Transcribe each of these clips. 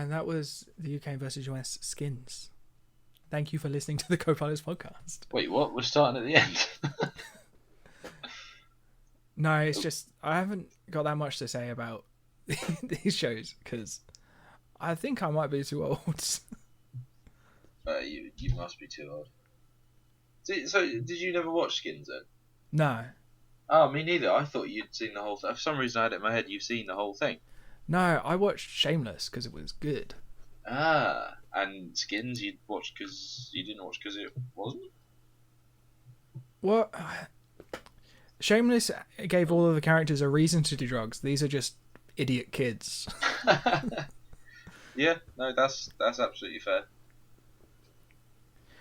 And that was the UK versus US Skins. Thank you for listening to the Co-Pilots podcast. Wait, what? We're starting at the end? No, it's just I haven't got that much to say about these shows because I think I might be too old. You must be too old. So, did you never watch Skins then? No. Oh, me neither. I thought you'd seen the whole thing. For some reason, I had it in my head you've seen the whole thing. No, I watched Shameless because it was good. Ah, and Skins you'd watch because you didn't watch because it wasn't? What? Shameless gave all of the characters a reason to do drugs. These are just idiot kids. Yeah, no, that's absolutely fair.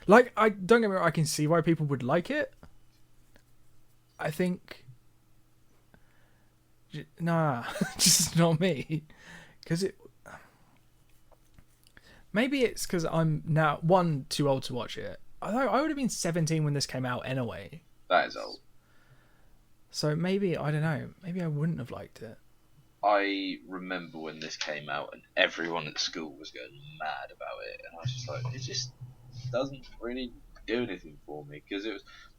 Like, I don't get me wrong, I can see why people would like it. I think, nah, just not me. Because maybe it's because I'm now too old to watch it. Although I would have been 17 when this came out anyway. That is old. So maybe, I don't know, maybe I wouldn't have liked it. I remember when this came out and everyone at school was going mad about it, and I was just like, it just doesn't really do anything for me because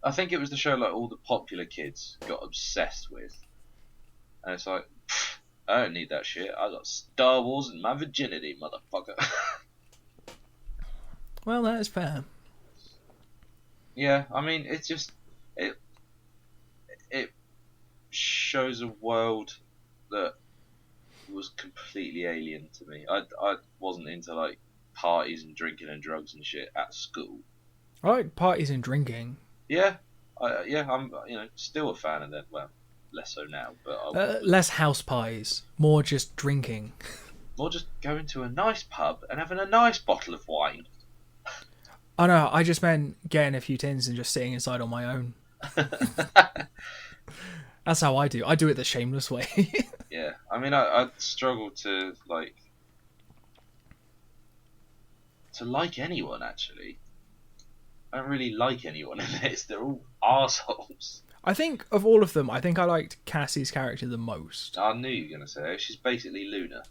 I think it was the show like all the popular kids got obsessed with, and it's like, I don't need that shit. I got Star Wars and my virginity, motherfucker. Well, that is fair. Yeah, I mean, it's just it shows a world that was completely alien to me. I wasn't into like parties and drinking and drugs and shit at school. I like parties and drinking. Yeah, I'm still a fan of that. Well, less so now, but Less house pies, more just drinking. Or just going to a nice pub and having a nice bottle of wine. Oh no, I just meant getting a few tins and just sitting inside on my own. That's how I do. I do it the shameless way. Yeah, I mean, I struggle to like anyone, actually. I don't really like anyone in this. They're all arseholes. I think of all of them, I think I liked Cassie's character the most. I knew you were going to say it. She's basically Luna.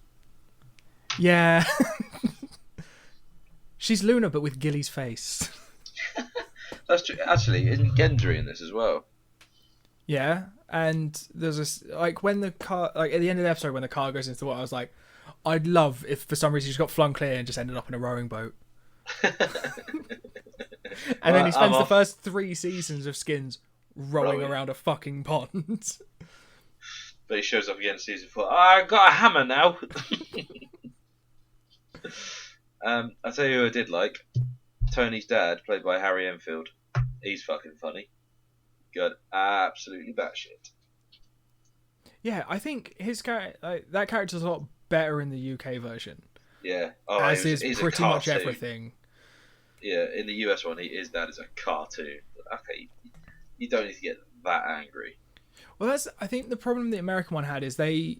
Yeah. She's Luna, but with Gilly's face. That's true. Actually, isn't Gendry in this as well? Yeah, and there's this, like, when the car, like, at the end of the episode, when the car goes into the water, I was like, I'd love if for some reason she just got flung clear and just ended up in a rowing boat. And then he spends the first 3 seasons of Skins rowing around a fucking pond. But he shows up again in season 4. I got a hammer now. I tell you who I did like. Tony's dad, played by Harry Enfield. He's fucking funny. Good, absolutely batshit. Yeah, I think his character, that character's a lot better in the UK version. Yeah, as is pretty much everything. Yeah, in the US one, his dad is a cartoon. Okay, you don't need to get that angry. Well, I think the problem the American one had is they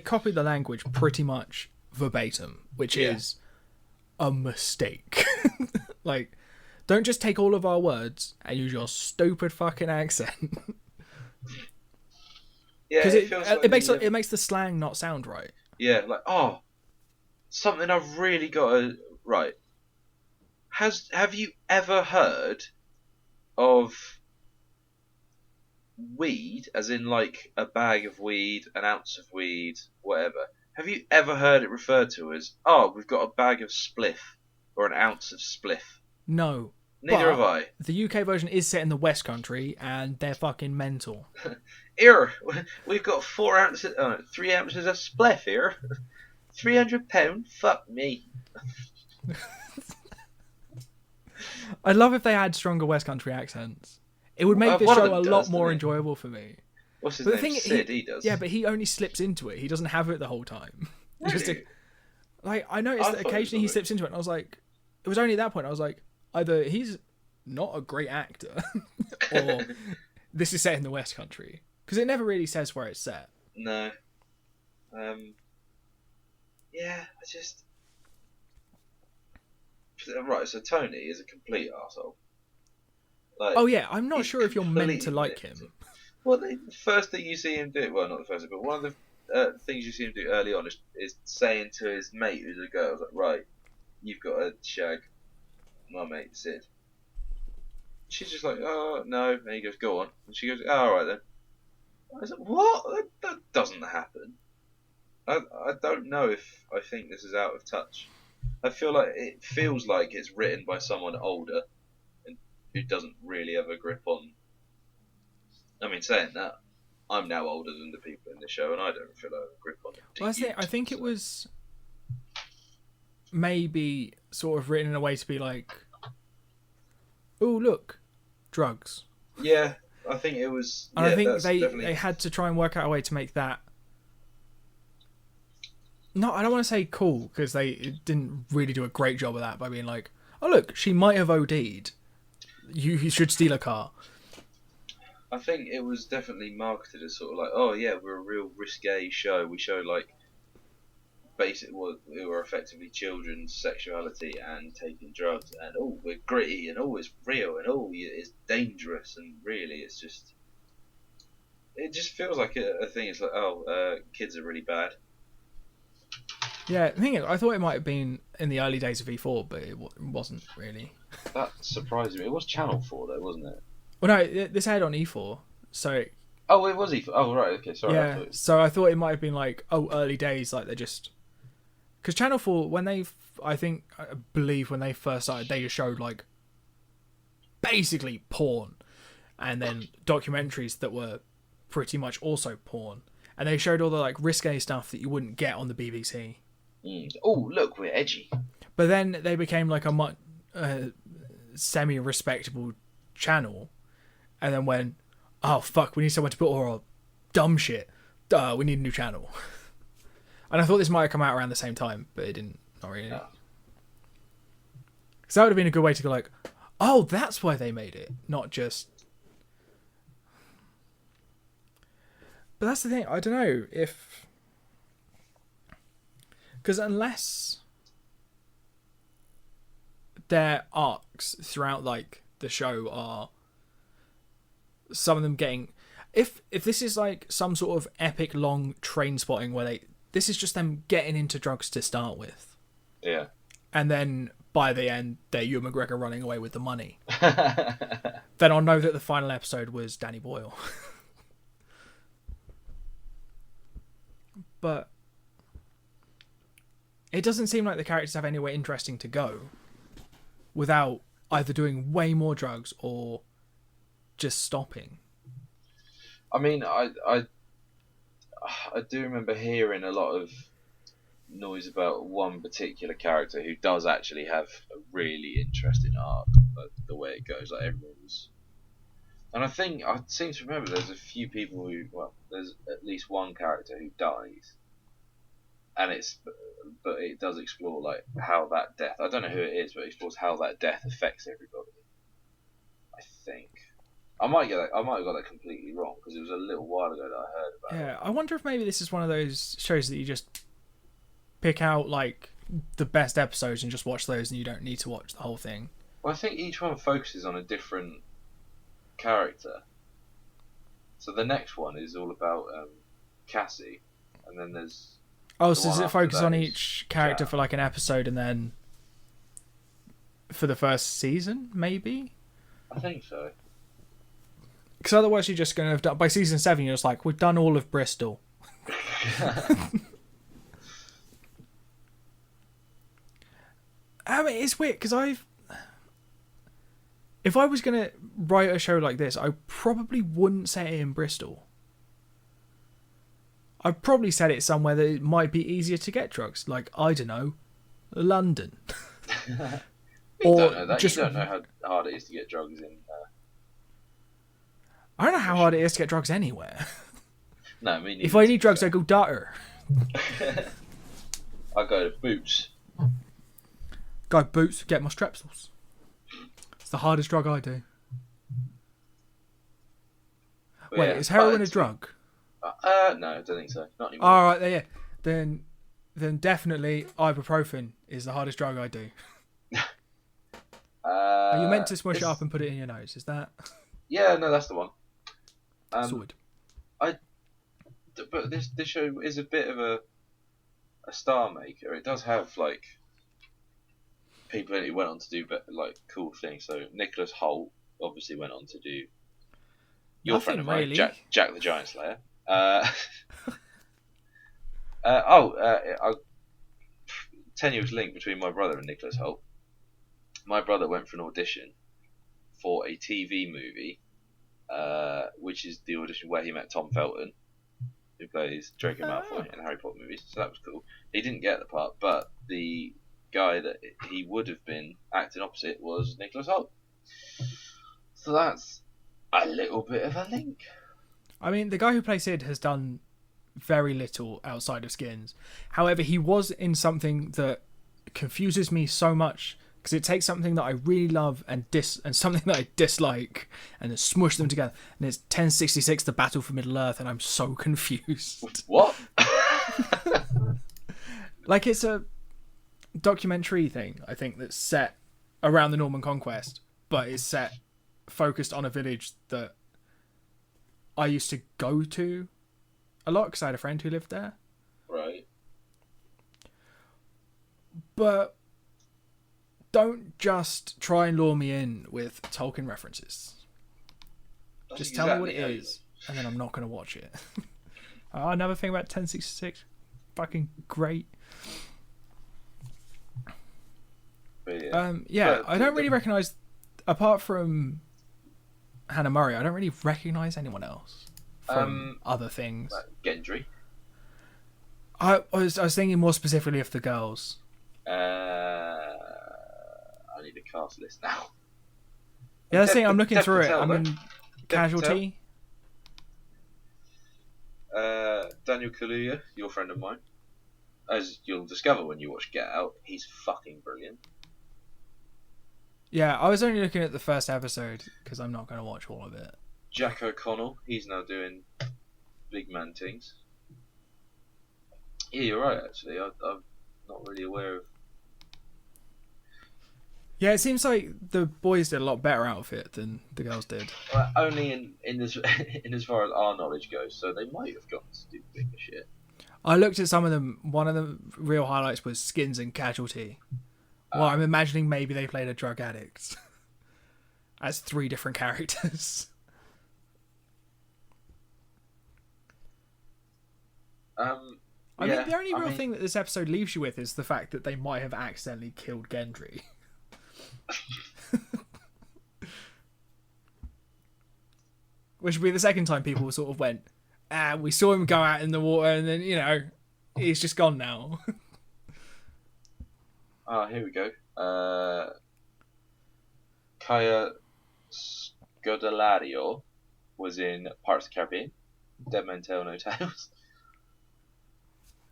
copied the language pretty much verbatim, which is a mistake. Like, don't just take all of our words and use your stupid fucking accent. Yeah, because it makes the slang not sound right. Yeah, like, oh, something I've really got to right. Have you ever heard of weed, as in like a bag of weed, an ounce of weed, whatever? Have you ever heard it referred to as, oh, we've got a bag of spliff or an ounce of spliff? No. Neither have I. The UK version is set in the West Country, and they're fucking mental. Here, we've got 3 ounces of spliff here. £300? Fuck me. I'd love if they had stronger West Country accents. It would make this show a lot more enjoyable for me. What's his name? Sid, he does. Yeah, but he only slips into it. He doesn't have it the whole time. Really? I noticed that occasionally he slips into it, and I was like, it was only at that point I was like, either he's not a great actor, or this is set in the West Country. Because it never really says where it's set. No. Yeah, I just... Right, so Tony is a complete arsehole. Like, oh yeah, I'm not sure if you're meant to like him. Well, the first thing you see him do, well, not the first, but one of the things you see him do early on is saying to his mate, who's a girl, like, right, you've got to shag my mate Sid. She's just like, oh no, and he goes, go on, and she goes, oh, all right then. I was like, what? That doesn't happen. I don't know if I think this is out of touch. I feel like it feels like it's written by someone older and who doesn't really have a grip on. I mean, saying that, I'm now older than the people in the show, and I don't feel like I have a grip on it. Well, I think it was maybe sort of written in a way to be like, oh look, drugs. Yeah, I think it was. And yeah, I think definitely... they had to try and work out a way to make that. No, I don't want to say cool, because they didn't really do a great job of that by being like, oh look, she might have OD'd. You should steal a car. I think it was definitely marketed as sort of like, oh yeah, we're a real risque show. We show like we were effectively children's sexuality and taking drugs, and oh, we're gritty, and oh, it's real, and oh, it's dangerous, and really, it just feels like a thing. It's like, oh, kids are really bad. Yeah, the thing is, I thought it might have been in the early days of E4, but it wasn't really. That surprised me. It was Channel 4 though, wasn't it? Well, no, this aired on E4, so. Oh, it was E4. Oh, right. Okay, sorry. Yeah, so I thought it might have been like, oh, early days, like they're just. Because Channel 4, I believe when they first started, they just showed like basically porn, and then documentaries that were pretty much also porn, and they showed all the like risque stuff that you wouldn't get on the BBC. Oh, look, we're edgy. But then they became like a semi-respectable channel, and then when, oh fuck, we need someone to put all our dumb shit. We need a new channel. And I thought this might have come out around the same time, but it didn't. Not really. No. Because that would have been a good way to go like, oh, that's why they made it, not just. But that's the thing. I don't know if. Because unless their arcs throughout like the show are some of them getting, if this is like some sort of epic long train spotting where this is just them getting into drugs to start with, yeah, and then by the end they're Ewan McGregor running away with the money, then I'll know that the final episode was Danny Boyle. But it doesn't seem like the characters have anywhere interesting to go without either doing way more drugs or just stopping. I mean, I do remember hearing a lot of noise about one particular character who does actually have a really interesting arc, like the way it goes. Like everyone's, and I seem to remember there's a few people there's at least one character who dies, and but it does explore like how that death. I don't know who it is, but it explores how that death affects everybody. I think. I might have got that completely wrong because it was a little while ago that I heard about it. Yeah, I wonder if maybe this is one of those shows that you just pick out like the best episodes and just watch those, and you don't need to watch the whole thing. Well, I think each one focuses on a different character. So the next one is all about Cassie, and then there's. Oh, so does it focus on each character for like an episode, and then for the first season, maybe? I think so. Because otherwise you're just going to have done... By season 7, you're just like, we've done all of Bristol. I mean, it's weird, because if I was going to write a show like this, I probably wouldn't set it in Bristol. I'd probably set it somewhere that it might be easier to get drugs. Like, I don't know, London. You don't know that. You don't know how hard it is to get drugs in... I don't know how hard it is to get drugs anywhere. No, I mean... If I need drugs, I go Darter. I go to Boots. Go Boots, get my Strepsils. It's the hardest drug I do. But wait, yeah, is heroin a drug? No, I don't think so. Not anymore. Alright, yeah. Then definitely ibuprofen is the hardest drug I do. Are you meant to smush it up and put it in your nose? Is that... Yeah, no, that's the one. Sorted. but this show is a bit of a star maker. It does have like people who went on to do like cool things. So Nicholas Hoult obviously went on to do your friend of mine, Jack the Giant Slayer. Tenuous link between my brother and Nicholas Hoult. My brother went for an audition for a TV movie, which is the audition where he met Tom Felton, who plays Draco Malfoy in the Harry Potter movies. So that was cool. He didn't get the part, but the guy that he would have been acting opposite was Nicholas Hoult. So that's a little bit of a link. I mean, the guy who plays Sid has done very little outside of Skins. However, he was in something that confuses me so much, because it takes something that I really love and something that I dislike and then smush them together. And it's 1066, The Battle for Middle-earth, and I'm so confused. What? Like, it's a documentary thing, I think, that's set around the Norman Conquest, but it's focused on a village that I used to go to a lot because I had a friend who lived there. Right. But don't just try and lure me in with Tolkien references. Just tell me what it is, and then I'm not going to watch it. Another thing about 1066, fucking great. Yeah, I don't really recognise, apart from Hannah Murray, I don't really recognise anyone else from other things. Gendry. I was thinking more specifically of the girls. I need a cast list now. Yeah, that's the thing. I'm looking through it. I'm in Casualty. Daniel Kaluuya, your friend of mine. As you'll discover when you watch Get Out, he's fucking brilliant. Yeah, I was only looking at the first episode because I'm not going to watch all of it. Jack O'Connell, he's now doing big man things. Yeah, you're right, actually. I'm not really aware of... Yeah, it seems like the boys did a lot better out of it than the girls did. Well, only in as far as our knowledge goes, so they might have gotten to do bigger shit. I looked at some of them. One of the real highlights was Skins and Casualty. Well, I'm imagining maybe they played a drug addict as 3 different characters. I mean, the only real thing that this episode leaves you with is the fact that they might have accidentally killed Gendry. Which would be the second time people sort of went, we saw him go out in the water and then, he's just gone now. Here we go. Kaya Scodelario was in Pirates of the Caribbean. Dead Men Tell No Tales.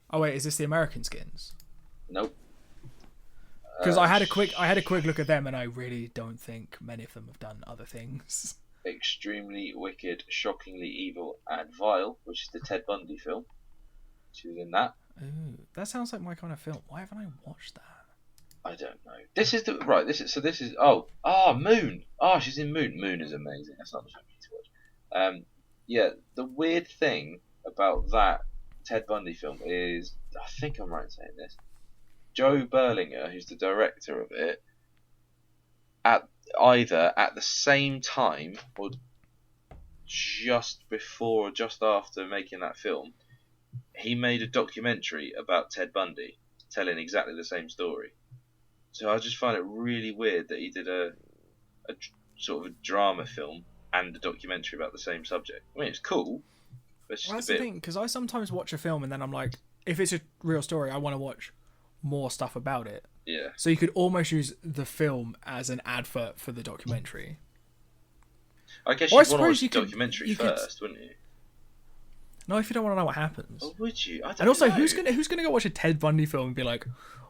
Oh wait, is this the American Skins? Nope. Because I had a quick look at them, and I really don't think many of them have done other things. Extremely Wicked, Shockingly Evil, and Vile, which is the Ted Bundy film. She was in that. Ooh, that sounds like my kind of film. Why haven't I watched that? I don't know. This is Moon. She's in Moon. Moon is amazing. That's not the show I need to watch. Yeah, the weird thing about that Ted Bundy film is, I think I'm right in saying this, Joe Berlinger, who's the director of it, either at the same time or just before or just after making that film, he made a documentary about Ted Bundy telling exactly the same story. So I just find it really weird that he did a sort of a drama film and a documentary about the same subject. I mean, it's cool. But it's just that's the thing, because I sometimes watch a film and then I'm like, if it's a real story, I want to watch more stuff about it. Yeah. So you could almost use the film as an advert for the documentary. I guess you'd want to watch the documentary first, wouldn't you? No, if you don't want to know what happens. Or would you? I don't and also, know. who's gonna go watch a Ted Bundy film and be like,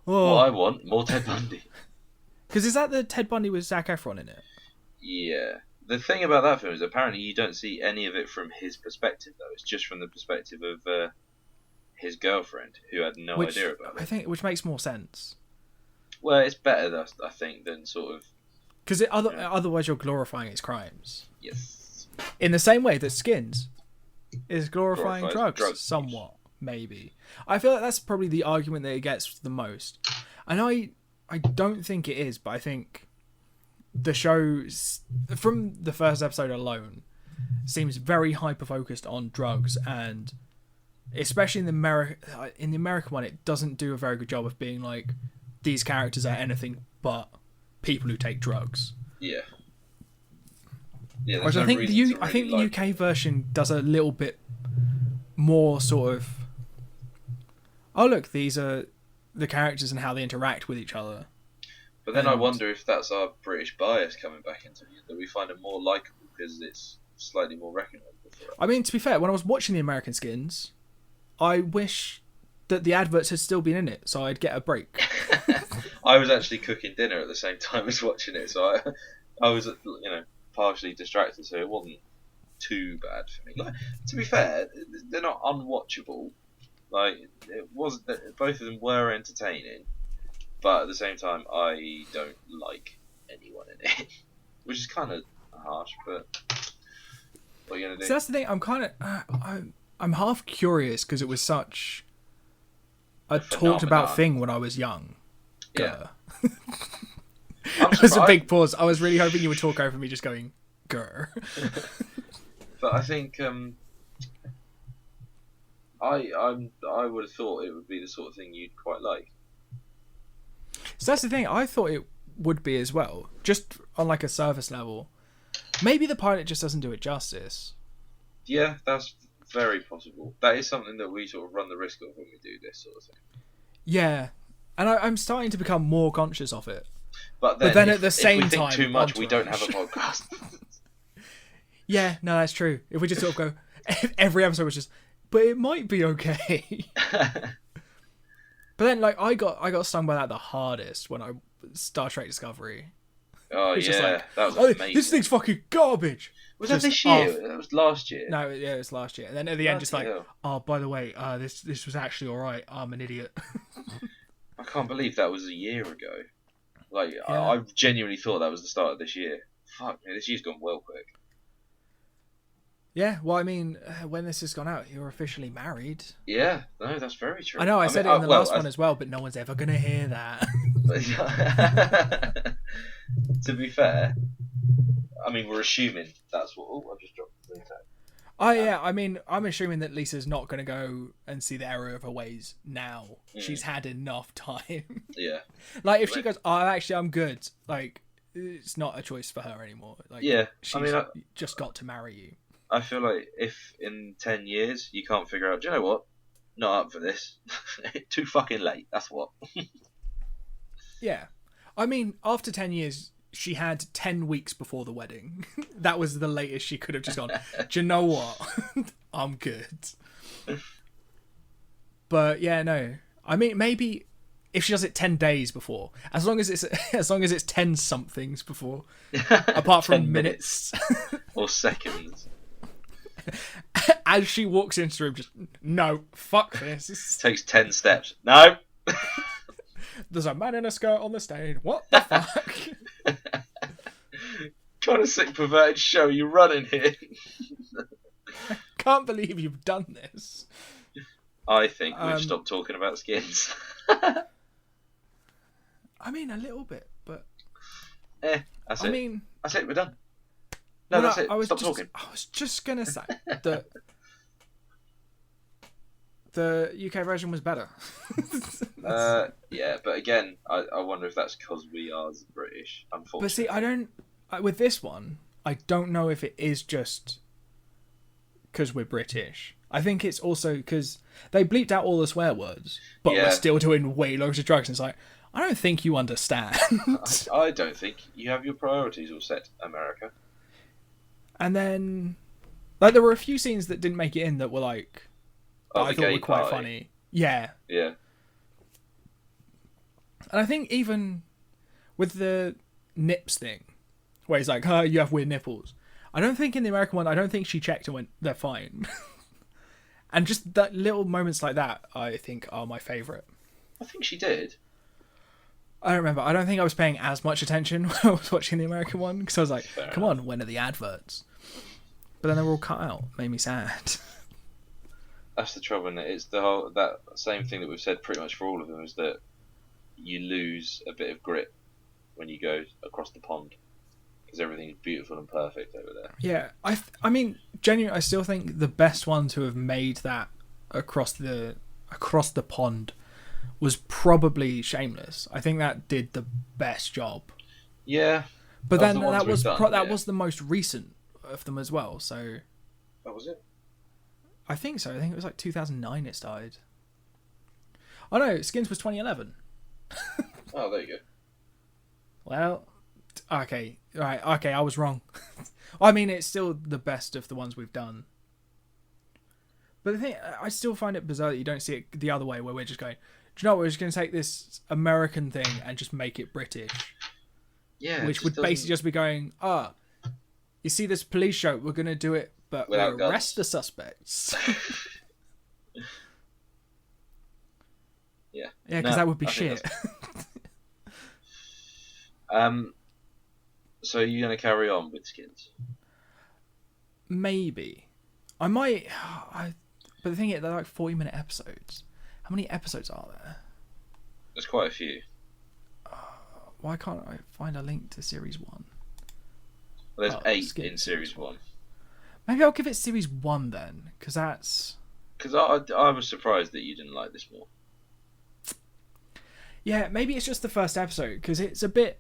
oh, I want more Ted Bundy. Because is that the Ted Bundy with Zac Efron in it? Yeah. The thing about that film is apparently you don't see any of it from his perspective, though. It's just from the perspective of his girlfriend, who had no idea about it. Which makes more sense. Well, it's better, I think, than sort of... Because otherwise you're glorifying its crimes. Yes. In the same way that Skins is glorifying drugs somewhat, maybe. I feel like that's probably the argument that it gets the most. And I don't think it is, but I think the show, from the first episode alone, seems very hyper-focused on drugs, and especially in the American one, it doesn't do a very good job of being like, these characters are anything but people who take drugs. Yeah. Whereas I think the UK version does a little bit more sort of, oh look, these are the characters and how they interact with each other. But then I wonder if that's our British bias coming back into it, that we find it more likeable because it's slightly more recognisable for us. I mean, to be fair, when I was watching the American Skins, I wish that the adverts had still been in it, so I'd get a break. I was actually cooking dinner at the same time as watching it, so I was, partially distracted, so it wasn't too bad for me. Like, to be fair, they're not unwatchable. Like, it was, both of them were entertaining, but at the same time, I don't like anyone in it, which is kind of harsh. But what are you gonna do? So that's the thing. I'm kind of, I'm half curious because it was such a talked about thing when I was young. Yeah. It was a big pause. I was really hoping you would talk over me just going, grr. But I think I would have thought it would be the sort of thing you'd quite like. So that's the thing. I thought it would be as well, just on like a surface level. Maybe the pilot just doesn't do it justice. Yeah, that's very possible. That is something that we sort of run the risk of when we do this sort of thing. Yeah, and I'm starting to become more conscious of it. But then at the same time, if we think too much, we don't have a podcast. Yeah, no, that's true. If we just sort of go, every episode was just, but it might be okay. But then, like, I got stung by that the hardest when I Star Trek Discovery. Oh yeah, like, that was amazing. This thing's fucking garbage. Was that this year? That was last year. No, yeah, it was last year. And then at the end, just like, oh, by the way, this was actually all right. I'm an idiot. I can't believe that was a year ago. Like, yeah. I genuinely thought that was the start of this year. Fuck, man, this year's gone well quick. Yeah, well, I mean, when this has gone out, you're officially married. Yeah, no, that's very true. I know, I said it in the last one as well, but no one's ever going to hear that. To be fair, I mean, we're assuming that's what... Oh, I just dropped the thing. Yeah, I mean, I'm assuming that Lisa's not going to go and see the error of her ways now. She's had enough time. Yeah. Like, if she goes, oh, actually, I'm good, like, it's not a choice for her anymore. Like, yeah, she's just got to marry you. I feel like if in 10 years you can't figure out, do you know what? Not up for this. Too fucking late, that's what. Yeah. I mean, after 10 years, she had 10 weeks before the wedding. That was the latest she could have just gone, do you know what? I'm good. But yeah, no. I mean, maybe if she does it 10 days before, as long as it's 10 somethings before, apart from minutes. Or seconds. As she walks into the room, just, no, fuck this. Takes 10 steps. No. There's a man in a skirt on the stage. What the fuck? Kind of sick, perverted show you running here. I can't believe you've done this. I think we've stopped talking about skins. I mean, a little bit, but... That's it. That's it, we're done. No, that's it. Stop talking. I was just going to say that the UK version was better. Yeah, but again, I wonder if that's because we are British, unfortunately. But see, I don't... With this one, I don't know if it is just because we're British. I think it's also because they bleeped out all the swear words, but we're still doing way loads of drugs. And it's like, I don't think you understand. I don't think you have your priorities all set, America. And then, like, there were a few scenes that didn't make it in that were like, I thought were quite funny. Yeah. Yeah. And I think even with the nips thing, where he's like, you have weird nipples. I don't think in the American one, I don't think she checked and went, they're fine. And just that little moments like that, I think, are my favourite. I think she did. I don't remember. I don't think I was paying as much attention when I was watching the American one, because I was like, come on, when are the adverts? But then they were all cut out. Made me sad. That's the trouble, and it's the whole that same thing that we've said pretty much for all of them is that you lose a bit of grit when you go across the pond because everything is beautiful and perfect over there. Yeah, I mean, genuinely, I still think the best ones who have made that across the pond was probably Shameless. I think that did the best job. Yeah, but then that was the most recent of them as well. So that was it. I think so. I think it was like 2009 it started. Oh no, Skins was 2011. Oh, there you go. Well, okay, right, okay, I was wrong. I mean, it's still the best of the ones we've done. But the thing, I still find it bizarre that you don't see it the other way, where we're just going, do you know what, we're just going to take this American thing and just make it British. Yeah. Which would basically just be going, you see this police show, we're going to do it, but we'll arrest the suspects. Yeah. Yeah, because that would be shit. So are you going to carry on with Skins? Maybe. I might... But the thing is, they're like 40-minute episodes. How many episodes are there? There's quite a few. Why can't I find a link to Series 1? Well, there's 8 in Series 1. Maybe I'll give it Series 1 then, because that's... Because I was surprised that you didn't like this more. Yeah, maybe it's just the first episode, because it's a bit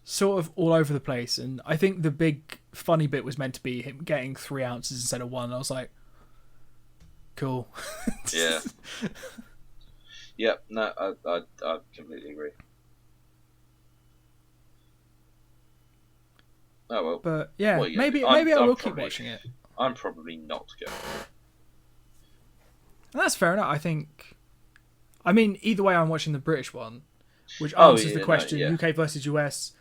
sort of all over the place, and I think the big funny bit was meant to be him getting 3 ounces instead of 1. I was like, cool. Yeah. Yep, no, I completely agree. Oh well. But yeah, maybe I will keep watching it. I'm probably not going. And that's fair enough. I mean, either way, I'm watching the British one, which answers the question: UK versus US.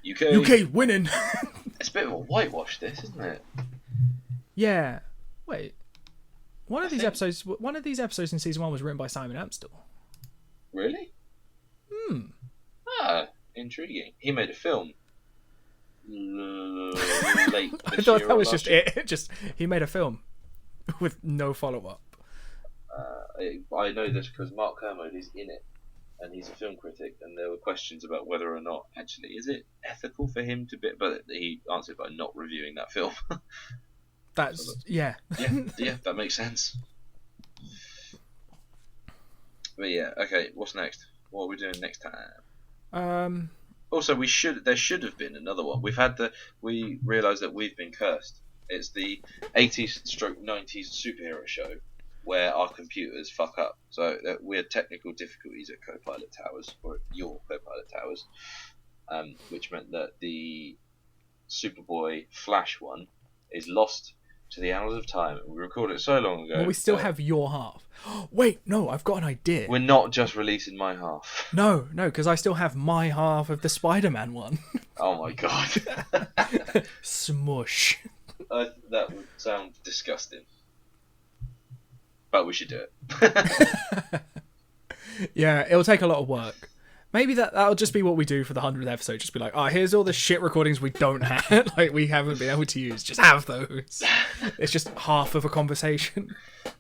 UK winning. It's a bit of a whitewash, this, isn't it? Yeah. Wait. One of these episodes in season 1 was written by Simon Amstell. Really? Ah, intriguing. He made a film. Late I thought that was just it. Just he made a film with no follow-up. I know this because Mark Kermode is in it, and he's a film critic, and there were questions about whether or not actually is it ethical for him to be, but he answered by not reviewing that film. Yeah, that makes sense. But yeah, okay, what's next? What are we doing next time? Also, there should have been another one. We realised that we've been cursed. It's the 80s/90s superhero show where our computers fuck up. So we had technical difficulties at Copilot Towers, or at your Copilot Towers, which meant that the Superboy Flash one is lost to the annals of time. We recorded it so long ago. Well, we still have your half. Wait, no, I've got an idea. We're not just releasing my half. No, because I still have my half of the Spider-Man one. Oh my god. Smush. That would sound disgusting. But we should do it. Yeah, it'll take a lot of work. Maybe that'll just be what we do for the 100th episode. Just be like, here's all the shit recordings we don't have, like we haven't been able to use. Just have those. It's just half of a conversation.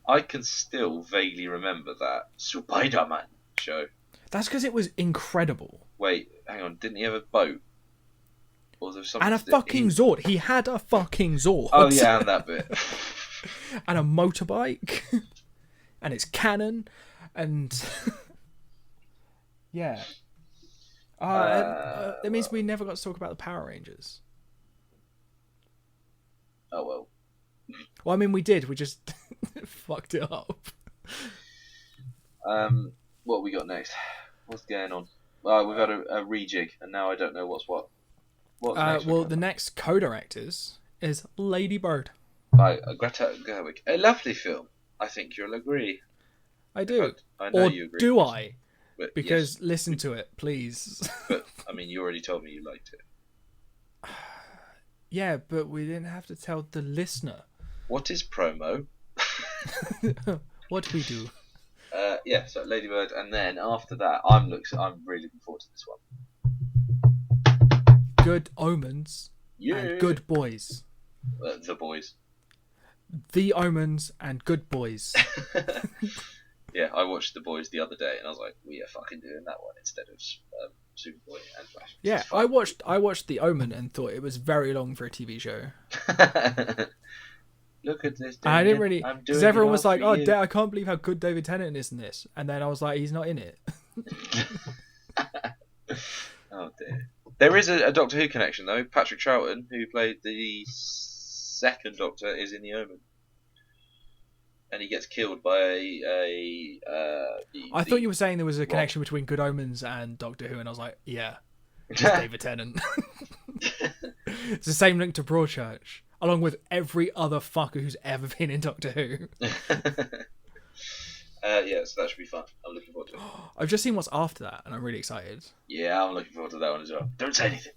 I can still vaguely remember that Spider-Man show. That's because it was incredible. Wait, hang on. Didn't he have a boat? Or was there something? And a fucking Zord. He had a fucking Zord. Oh yeah, and that bit. And a motorbike. And it's canon. And yeah. That means we never got to talk about the Power Rangers. Oh well. Well, I mean, we did. We just fucked it up. What we got next? What's going on? We've had a rejig, and now I don't know what's what. What's next? Well, the next co-directors is Lady Bird. By Greta Gerwig. A lovely film. I think you'll agree. I do. I know or you agree. Do I? But, because yes. Listen to it, please. But I mean, you already told me you liked it. Yeah, but we didn't have to tell the listener. What is promo? What do we do? Yeah, so Lady Bird, and then after that, I'm really looking forward to this one. Good Omens. Yeah. And Good Boys. The Boys. The Omens and Good Boys. Yeah, I watched The Boys the other day, and I was like, we are fucking doing that one instead of Superboy and Flash. Yeah, I watched The Omen and thought it was very long for a TV show. Look at this. I didn't really, because everyone was like, "Oh, I can't believe how good David Tennant is in this," and then I was like, "He's not in it." Oh dear. There is a Doctor Who connection though. Patrick Troughton, who played the second Doctor, is in The Omen, and he gets killed by I thought you were saying there was a connection between Good Omens and Doctor Who, and I was like, "Yeah, it's David Tennant." It's the same link to Broadchurch, along with every other fucker who's ever been in Doctor Who. Yeah, so that should be fun. I'm looking forward to it. I've just seen what's after that, and I'm really excited. Yeah, I'm looking forward to that one as well. Don't say anything.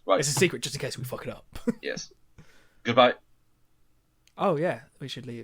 Right. It's a secret just in case we fuck it up. Yes. Goodbye. Oh, yeah, we should leave.